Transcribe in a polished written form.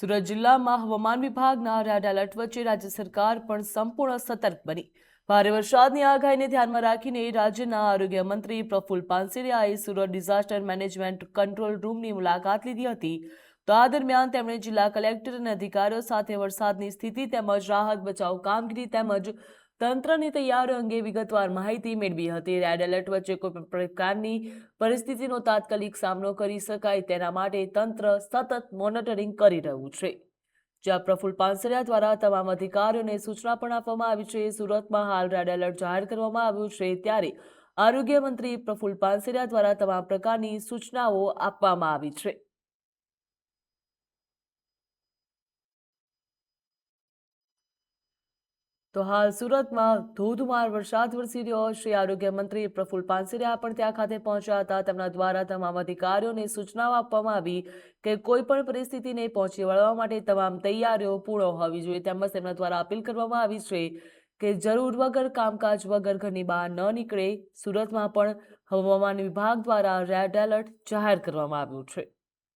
સુરત જિલ્લામાં હવામાન વિભાગના રેડ એલર્ટ વચ્ચે રાજ્ય સરકાર પણ સંપૂર્ણ સતર્ક બની ભારે વરસાદની આગાહીને ધ્યાનમાં રાખીને રાજ્યના આરોગ્ય મંત્રી પ્રફુલ્લ પાનસેરિયાએ સુરત ડિઝાસ્ટર મેનેજમેન્ટ કંટ્રોલ રૂમની મુલાકાત લીધી હતી. તો આ દરમિયાન તેમણે જિલ્લા કલેક્ટર અને અધિકારીઓ સાથે વરસાદની સ્થિતિ તેમજ રાહત બચાવ કામગીરી તેમજ તંત્રની તૈયારીઓ અંગે વિગતવાર માહિતી મેળવી હતી. રેડ એલર્ટ વચ્ચે કોઈ પ્રકારની પરિસ્થિતિનો તાત્કાલિક સામનો કરી શકાય તેના માટે તંત્ર સતત મોનિટરિંગ કરી રહ્યું છે. જ્યાં પ્રફુલ્લ પાનસેરિયા દ્વારા તમામ અધિકારીઓને સૂચના પણ આપવામાં આવી છે. સુરતમાં હાલ રેડ એલર્ટ જાહેર કરવામાં આવ્યું છે, ત્યારે આરોગ્ય મંત્રી પ્રફુલ્લ પાનસેરિયા દ્વારા તમામ પ્રકારની સૂચનાઓ આપવામાં આવી છે. તો હાલ સુરતમાં ધોધમાર વરસાદ વરસી રહ્યો છે. આરોગ્ય મંત્રી પ્રફુલ્લ પાનસેરિયા પણ ત્યાં ખાતે પહોંચ્યા હતા. તેમના દ્વારા તમામ અધિકારીઓને સૂચનાઓ આપવામાં આવી કે કોઈ પણ પરિસ્થિતિને પહોંચી વળવા માટે તમામ તૈયારીઓ પૂર્ણ હોવી જોઈએ. તેમજ તેમના દ્વારા અપીલ કરવામાં આવી છે કે જરૂર વગર કામકાજ વગર ઘરની બહાર ન નીકળે. સુરતમાં પણ હવામાન વિભાગ દ્વારા રેડ એલર્ટ જાહેર કરવામાં આવ્યું છે.